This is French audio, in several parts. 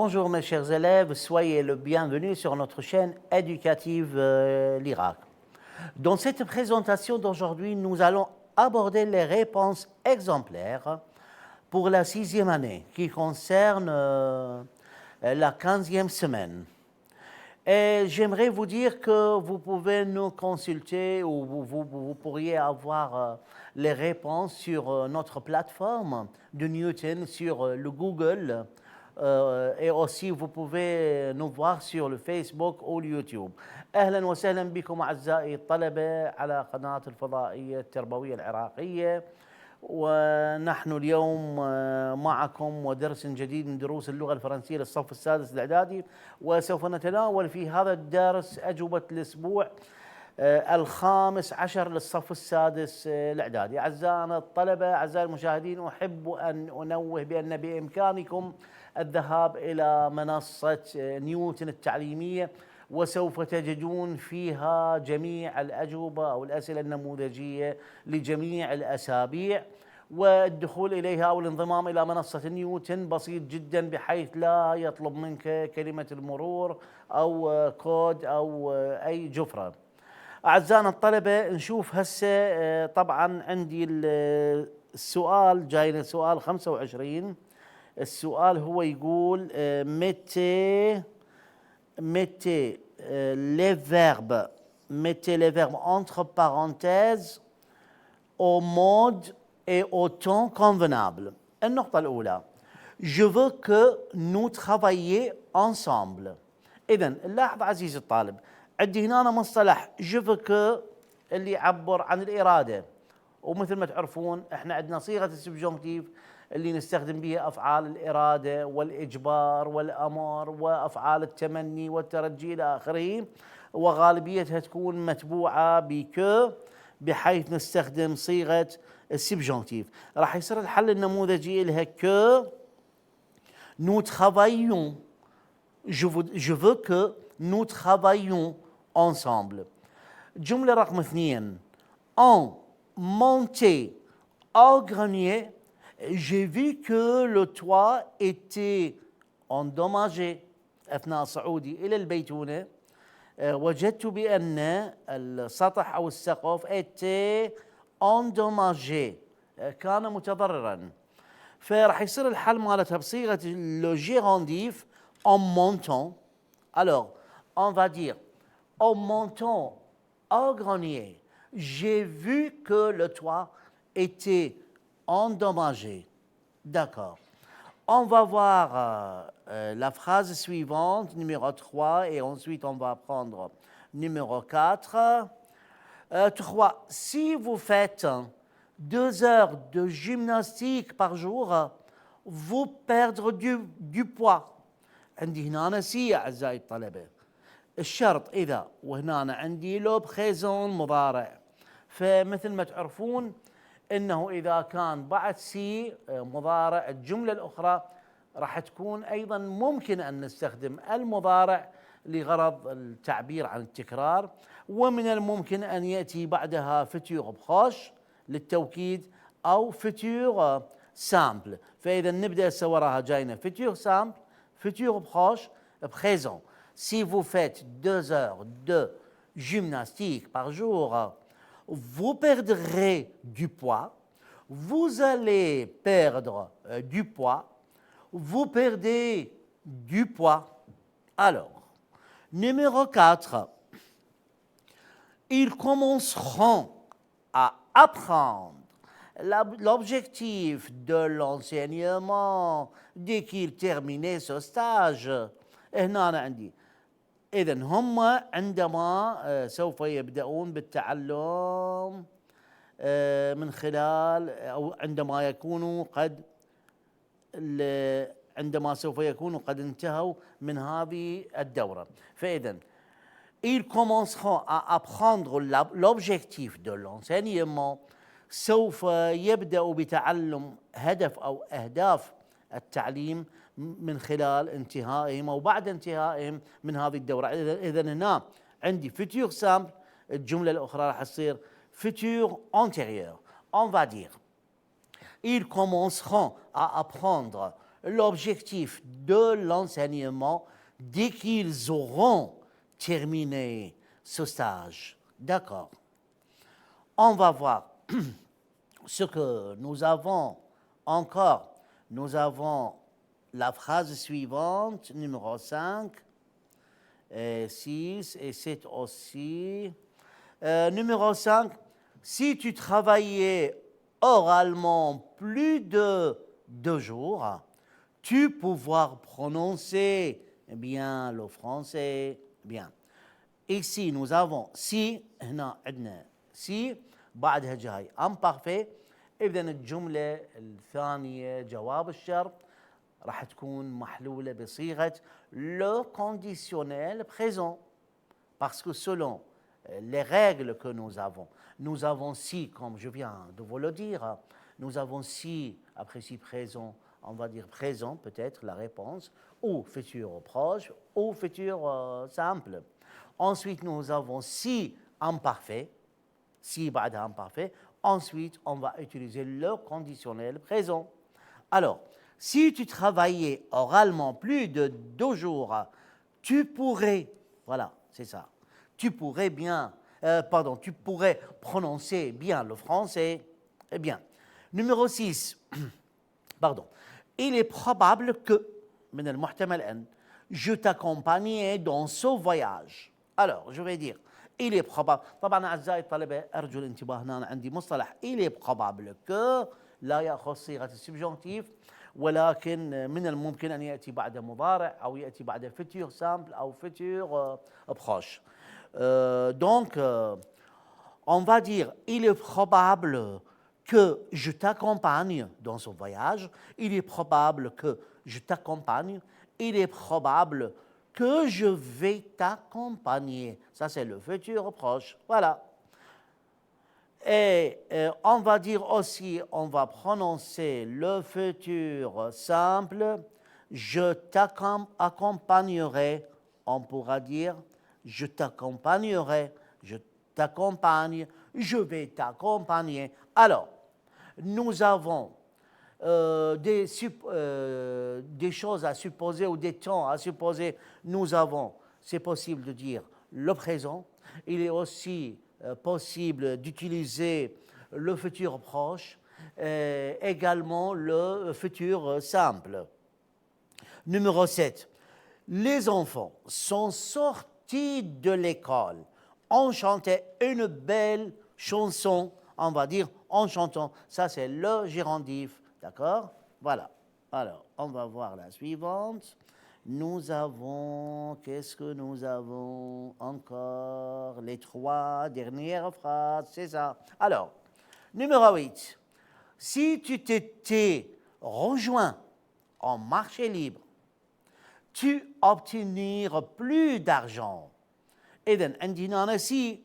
Bonjour mes chers élèves, soyez le bienvenu sur notre chaîne éducative l'Irak. Dans cette présentation d'aujourd'hui, nous allons aborder les réponses exemplaires pour la 6e année qui concerne la 15e semaine. Et j'aimerais vous dire que vous pouvez nous consulter ou vous pourriez avoir les réponses sur notre plateforme de Newton, sur le Google. Et aussi vous pouvez nous voir sur le Facebook ou le YouTube. أهلا وسهلا بكم أعزائي الطلبة على قناة الفضائية التربوية العراقية. ونحن اليوم معكم ودرس جديد من دروس اللغة الفرنسية للصف السادس الإعدادي، وسوف نتناول في هذا الدرس أجوبة الأسبوع الخامس عشر للصف السادس الإعدادي. أعزائنا الطلبة، أعزائي المشاهدين، أحب أن أنوه بأن بإمكانكم الذهاب إلى منصة نيوتن التعليمية، وسوف تجدون فيها جميع الأجوبة أو الأسئلة النموذجية لجميع الأسابيع، والدخول إليها أو الانضمام إلى منصة نيوتن بسيط جدا، بحيث لا يطلب منك كلمة المرور أو كود أو أي جفرة. أعزائنا الطلبة، نشوف هسه طبعا عندي السؤال جاينا، سؤال 25. السؤال هو يقول mettez les verbes entre parenthèses au mode et au temps convenable. النقطة الأولى: Je veux que nous travaillions ensemble. إذن لاحظ عزيزي الطالب، عندي هنا مصطلح je veux que اللي يعبر عن الإرادة، ومثل ما تعرفون احنا عندنا صيغة السبجونكتيف اللي نستخدم بها أفعال الإرادة والإجبار والأمر وأفعال التمني والترجي إلى آخره، وغالبيتها تكون متبوعة بكو، بحيث نستخدم صيغة السبجونكتيف. راح يصير الحل النموذجي لها كو nous travaillons. Je veux que nous travaillions ensemble. جملة رقم 2: En montant au grenier, j'ai vu que le toit était endommagé. أثناء صعودي إلى البيتونة وجدت بأن السطح أو السقف était endommagé، كان متضررا. فراح يصير الحل مالتها بصيغة le gérondif en montant. Alors, on va dire en montant au grenier, j'ai vu que le toit était endommagé. D'accord. On va voir la phrase suivante, numéro 3, et ensuite on va prendre numéro 4. 3. Si vous faites 2 heures de gymnastique par jour, vous perdrez du poids. عندي هنا سي يا أعزائي الطلبة، الشرط إذا، وهنا عندي لو بخيزون مضارع. فمثل ما تعرفون انه اذا كان بعد سي مضارع، الجمله الاخرى راح تكون ايضا ممكن ان نستخدم المضارع لغرض التعبير عن التكرار، ومن الممكن ان ياتي بعدها فيتور بخوش للتوكيد او فيتور سامبل. فاذا نبدا وراها جاينا فيتور سامبل، فيتور بخوش، بخيزون. Si vous faites 2 heures de gymnastique par jour, vous perdrez du poids. Vous allez perdre du poids. Vous perdez du poids. Alors, numéro 4. Ils commenceront à apprendre l'objectif de l'enseignement dès qu'ils terminent ce stage. هنا أنا عندي إذن هم عندما سوف يبدأون بالتعلم من خلال، أو عندما سوف يكونوا قد انتهوا من هذه الدورة. فإذن ils commenceront à apprendre l'objectif de l'enseignement، سوف يبدأوا بتعلم هدف أو أهداف التعليم من خلال انتهائهم أو بعد انتهائهم من هذه الدورة. إذن هنا عندي futur simple، الجملة الأخرى راح تصير futur antérieur. On va dire ils commenceront à apprendre l'objectif de l'enseignement dès qu'ils auront terminé ce stage. D'accord. On va voir ce que nous avons encore. Nous avons la phrase suivante, numéro 5, et 6 et 7 aussi. Numéro 5, si tu travaillais oralement plus de 2 jours, tu pourras prononcer bien le français. Bien. Ici, nous avons si, هنا عندنا si, بعدها جاي imparfait. إذا الجملة الثانية جواب الشرط راح تكون محلولة بصيغة le conditionnel présent. Parce que selon les règles que nous avons si, comme je viens de vous le dire, nous avons si, après si présent, on va dire présent peut-être la réponse, ou futur proche, ou futur simple. Ensuite, nous avons si imparfait, si بعدها imparfait. Ensuite, on va utiliser le conditionnel présent. Alors, si tu travaillais oralement plus de 2 jours, tu pourrais, voilà, c'est ça, tu pourrais tu pourrais prononcer bien le français. Eh bien, numéro 6, pardon, il est probable que, من المحتمل أن, je t'accompagnais dans ce voyage. Alors, je vais dire, il est probable. طبعا أعزائي الطلبة أرجو الانتباه هنا عندي مصطلح il est probable que لا يأخذ صيغة السبجونتيف ولكن من الممكن أن يأتي بعد مضارع أو يأتي بعد futur simple أو futur proche. Donc, on va dire il est probable que je t'accompagne dans ce voyage. Il est probable que je t'accompagne. Il est probable que je vais t'accompagner. Ça, c'est le futur proche. Voilà. Et on va dire aussi, on va prononcer le futur simple. Je t'accompagnerai. On pourra dire je t'accompagnerai, je t'accompagne, je vais t'accompagner. Alors, nous avons des choses à supposer ou des temps à supposer. Nous avons, c'est possible de dire le présent. Il est aussi possible d'utiliser le futur proche, également le futur simple. Numéro 7. Les enfants sont sortis de l'école. On chantait une belle chanson, on va dire en chantant. Ça, c'est le gérondif. D'accord? Voilà. Alors, on va voir la suivante. Nous avons, qu'est-ce que nous avons encore? Les 3 dernières phrases, c'est ça. Alors, numéro 8. Si tu t'étais rejoint en marché libre, tu obtiendras plus d'argent. إذن عندي هنا si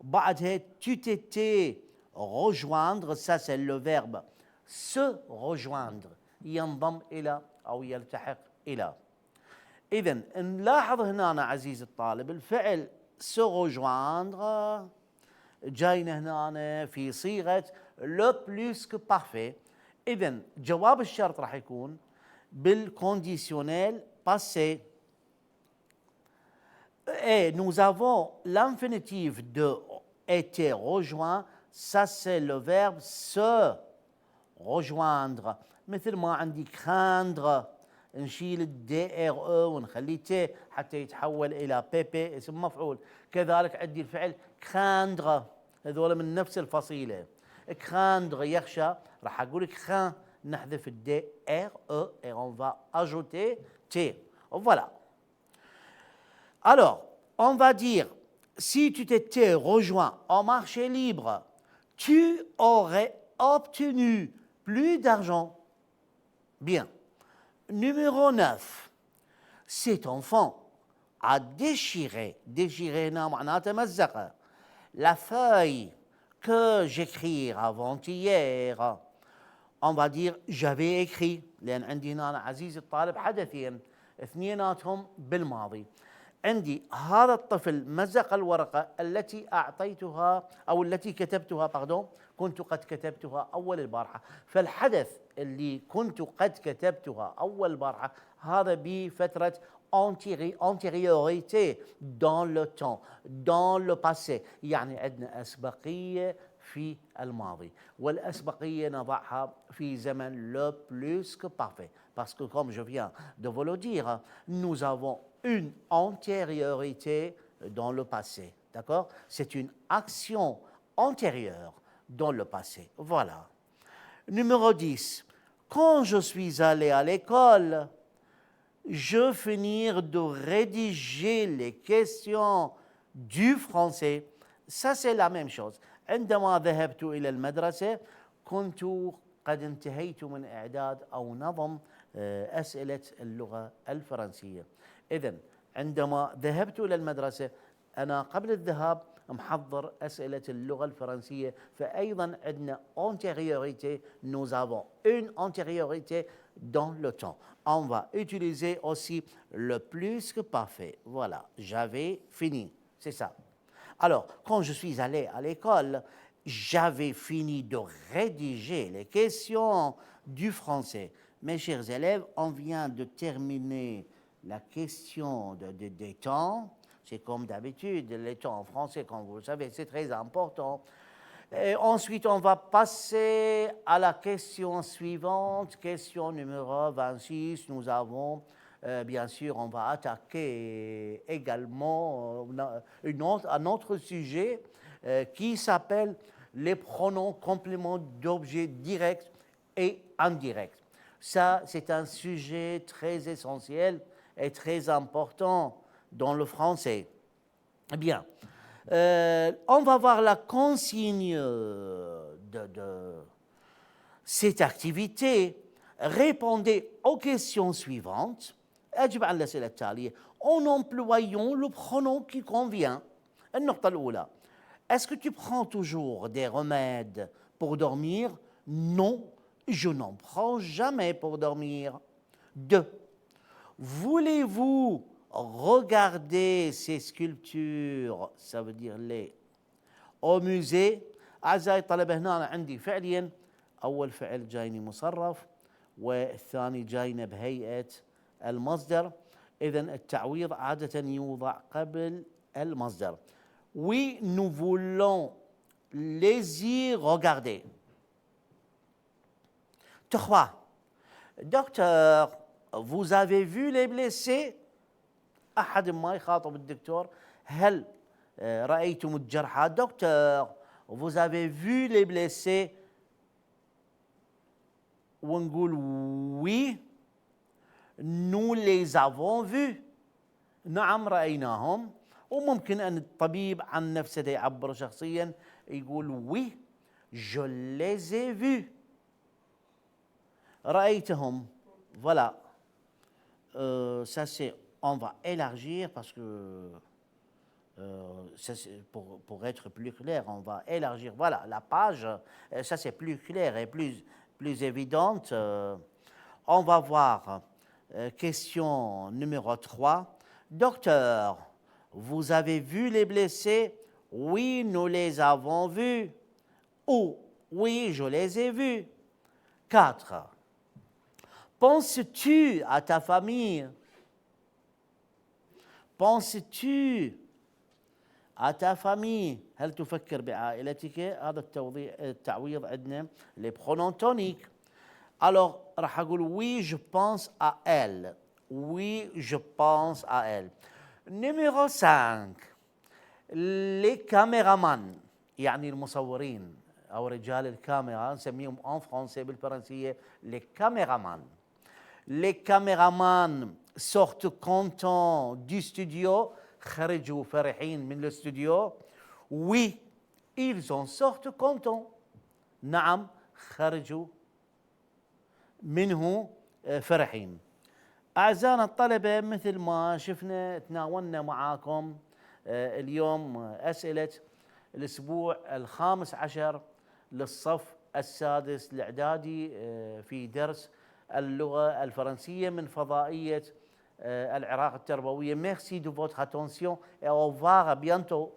بعدها tu t'étais rejoindre, ça c'est le verbe se rejoindre ينضم إلى أو يلتحق إلى. إذن نلاحظ هنا عزيزي الطالب الفعل se rejoindre جاينا هنا في صيغة le plus que parfait. إذن جواب الشرط راح يكون بالconditionnel passé. Et nous avons l'infinitif de été rejoint, ça c'est le verbe se rejoindre. مثل ما عندي craindre نشيل الدي ار او ونخليه تي حتى يتحول الى بي بي اسم مفعول. كذلك عندي الفعل craindre هذول من نفس الفصيله. craindre يخشى راح اقول craint نحذف الدي ار او et on va ajouter t. Voilà. Alors, on va dire, si tu t'étais rejoint en marché libre, tu aurais obtenu plus d'argent. Bien. Numéro 9. Cet enfant a déchiré, هنا معناته مزقه, la feuille que j'écris avant-hier. On va dire j'avais écrit, لأن عندي هنا عزيزي الطالب حدثين اثنيناتهم بالماضي. عندي هذا الطفل مزق الورقة التي أعطيتها أو التي كتبتها كنت قد كتبتها أول البارحة. فالحدث اللي كنت قد كتبتها أول مرة هذا بفترة antériorité dans le temps dans le passé يعني عندنا أسبقية في الماضي والأسبقية نضعها في زمن le plus que parfait parce que comme je viens de vous le dire nous avons une antériorité dans le passé d'accord c'est une action antérieure dans le passé voilà numéro 10 quand je suis allé à l'école je finis de rédiger les questions du français. Ça, c'est la même chose. عندما ذهبت إلى المدرسة كنت قد انتهيت من إعداد أو نظم أسئلة اللغة الفرنسية. إذن عندما ذهبت إلى المدرسة أنا قبل الذهاب محضر أسئلة اللغة الفرنسية فأيضا عندنا antériorité, nous avons une antériorité dans le temps. On va utiliser aussi le plus que parfait. Voilà, j'avais fini, c'est ça. Alors, quand je suis allé à l'école, j'avais fini de rédiger les questions du français. Mes chers élèves, on vient de terminer la question des temps. C'est comme d'habitude, les temps en français, comme vous le savez, c'est très important. Et ensuite, on va passer à la question suivante, question numéro 26. Nous avons, bien sûr, on va attaquer également un autre sujet qui s'appelle les pronoms compléments d'objets directs et indirects. Ça, c'est un sujet très essentiel et très important dans le français. Bien. On va voir la consigne de cette activité. Répondez aux questions suivantes. أجب على الأسئلة التالية en employant le pronom qui convient. النقطة الأولى. Est-ce que tu prends toujours des remèdes pour dormir? Non, je n'en prends jamais pour dormir. 2. Voulez-vous regarder ces sculptures ça veut dire les au musée أعزائي الطلبة هنا أنا عندي فعليا أول فعل جايني مصرف والثاني جاينا بهيئة المصدر إذا التعويض عادة يوضع قبل المصدر Oui, nous voulons les y regarder. 3. Docteur, vous avez vu les blessés؟ أحد ما يخاطب الدكتور هل رأيتم الجرحى؟ Docteur, vous avez vu les blessés؟ ونقول oui, nous les avons vus. نعم رأيناهم. وممكن أن الطبيب عن نفسه يعبر شخصيا يقول oui, je les ai vus. رأيتهم. Voilà. Ça c'est on va élargir parce que pour être plus clair, on va élargir. Voilà, la page, ça c'est plus clair et plus évidente. On va voir question numéro 3. Docteur, vous avez vu les blessés? Oui, nous les avons vus. Ou oui, je les ai vus. 4. Penses-tu à ta famille? Penses-tu à ta famille؟ هل تفكر بعائلتك؟ هذا التعويض عندنا les pronoms toniques. Alors راح أقول oui, je pense à elle. Oui, je pense à elle. Numéro 5. Les caméramans يعني المصورين أو رجال الكاميرا نسميهم en français بالفرنسية les caméramans. Les caméramans sortent contents du studio. خرجوا فرحين من الاستوديو. Oui, ils en sortent contents. نعم خرجوا منه فرحين. أعزائنا الطلبة مثل ما شفنا تناولنا معاكم اليوم أسئلة الأسبوع 15 للصف السادس الإعدادي في درس اللغة الفرنسية من فضائية العراق التربوية. Merci de votre attention et au revoir à bientôt.